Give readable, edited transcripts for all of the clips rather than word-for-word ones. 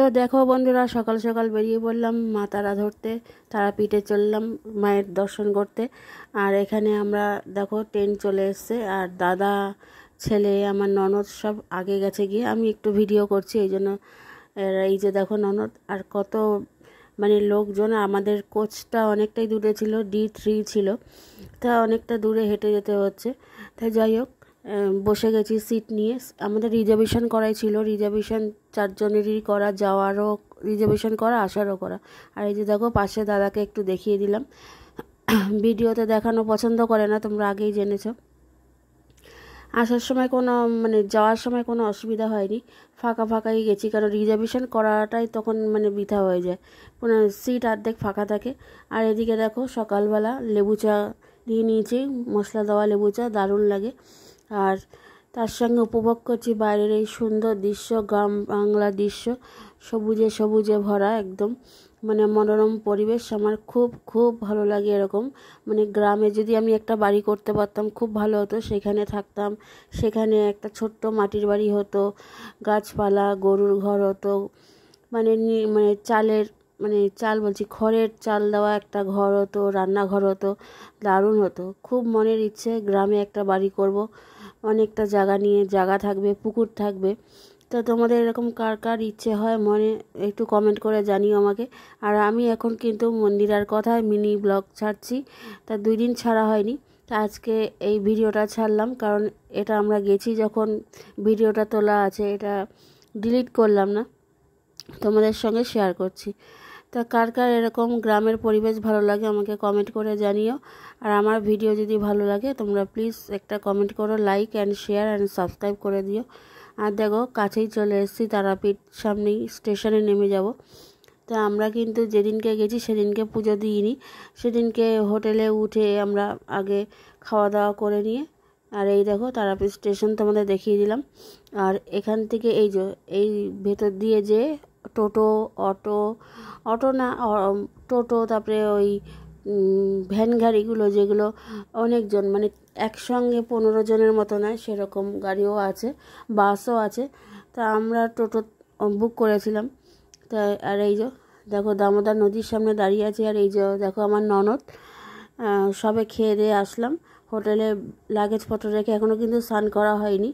তো দেখো বন্ধুরা, সকাল সকাল বেরিয়ে পড়লাম মা তারা ধরতে, তারাপীঠে চললাম মায়ের দর্শন করতে। আর এখানে আমরা দেখো ট্রেন চলে এসছে, আর দাদা, ছেলে, আমার ননদ সব আগে গেছে গিয়ে, আমি একটু ভিডিও করছি এই জন্য। এই যে দেখো ননদ আর কত লোকজন। আমাদের কোচটা অনেকটাই দূরে ছিল, D3 ছিল, তা অনেকটা দূরে হেঁটে যেতে হচ্ছে। তাই যাই হোক, বসে গেছি সিট নিয়ে। আমাদের রিজার্ভেশন করাই ছিল, রিজার্ভেশন 4 জনেরই করা, যাওয়ারও রিজার্ভেশন করা, আসারও করা। আর এই যে দেখো পাশে দাদাকে একটু দেখিয়ে দিলাম। ভিডিওতে দেখানো পছন্দ করে না, তোমরা আগেই জেনেছো। আসার সময় কোনো যাওয়ার সময় কোনো অসুবিধা হয়নি, ফাঁকা ফাঁকাই গেছি, কারণ রিজার্ভেশন করাটাই তখন বৃথা হয়ে যায়, কোনো সিট অর্ধেক ফাঁকা থাকে। আর এদিকে দেখো সকালবেলা লেবু চা দিয়ে নিয়েছি, মশলা দেওয়া লেবু চা, দারুণ লাগে। আর তার সঙ্গে উপভোগ করছি বাইরের এই সুন্দর দৃশ্য, গ্রাম বাংলার দৃশ্য, সবুজে সবুজে ভরা একদম মনোরম পরিবেশ। আমার খুব খুব ভালো লাগে এরকম। গ্রামে যদি আমি একটা বাড়ি করতে পারতাম খুব ভালো হতো, সেখানে থাকতাম। সেখানে একটা ছোট্ট মাটির বাড়ি হতো, গাছপালা, গরুর ঘর হতো, চালের চাল বলছি, খড়ের চাল দেওয়া একটা ঘর হতো, রান্নাঘর হতো, দারুণ হতো। খুব মনের ইচ্ছে গ্রামে একটা বাড়ি করব, অনেকটা জায়গা নিয়ে, জায়গা থাকবে, পুকুর থাকবে। তো তোমাদের এরকম কার কার ইচ্ছে হয় মনে একটু কমেন্ট করে জানিও আমাকে। আর আমি এখন কিন্তু মন্দিরার কথায় মিনি ব্লগ ছাড়ছি, তা 2 দিন ছাড়া হয়নি। তা আজকে এই ভিডিওটা ছাড়লাম, কারণ এটা আমরা গেছি যখন ভিডিওটা তোলা আছে, এটা ডিলিট করলাম না, তোমাদের সঙ্গে শেয়ার করছি। তা কার কার এরকম গ্রামের পরিবেশ ভালো লাগে আমাকে কমেন্ট করে জানিও। আর আমার ভিডিও যদি ভালো লাগে তোমরা প্লিজ একটা কমেন্ট করো, like and share and subscribe করে দিও। আর দেখো কাছেই চলে এসেছি, তারাপীঠ সামনেই, স্টেশনে নেমে যাব। তা আমরা কিন্তু যেদিনকে গেছি সেদিনকে পুজো দিইনি, সেদিনকে হোটেলে উঠে আমরা আগে খাওয়া দাওয়া করে নিয়ে, আর এই দেখো তারাপীঠ স্টেশন তোমাদের দেখিয়ে দিলাম। আর এখান থেকে এই ভেতর দিয়ে যে টোটো, অটো না, টোটো, তারপরে ওই ভ্যান গাড়িগুলো, যেগুলো অনেকজন একসঙ্গে 15 জনের মতো নয়, সেরকম গাড়িও আছে, বাসও আছে। তা আমরা টোটো বুক করেছিলাম। তা আর এই যে দেখো দামোদর নদীর সামনে দাঁড়িয়ে আছি। আর এই যে দেখো আমার ননদ, সবে খেয়ে দিয়ে আসলাম হোটেলে, লাগেজপত্র রেখে, এখনও কিন্তু স্নান করা হয়নি।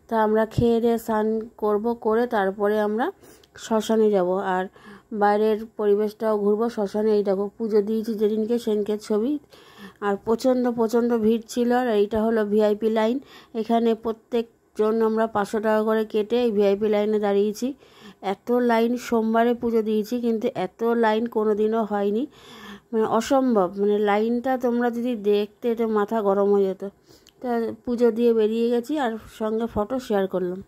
তা আমরা খেয়ে দিয়ে স্নান করব, করে তারপরে আমরা শ্মশানে যাব, আর বাইরের পরিবেশটাও ঘুরবো। শ্মশানে এই দেখো পুজো দিয়েছি যেদিনকে, সেদিনকে ছবি। আর প্রচণ্ড প্রচণ্ড ভিড় ছিল। আর এইটা হলো ভিআইপি লাইন, এখানে প্রত্যেকজন আমরা 500 টাকা করে কেটে এই ভিআইপি লাইনে দাঁড়িয়েছি। এত লাইন, সোমবারে পুজো দিয়েছি কিন্তু এত লাইন কোনো দিনও হয়নি, অসম্ভব। লাইনটা তোমরা যদি দেখতে তো মাথা গরম হয়ে যেত। তা পুজো দিয়ে বেরিয়ে গেছি, আর সঙ্গে ফটো শেয়ার করলাম।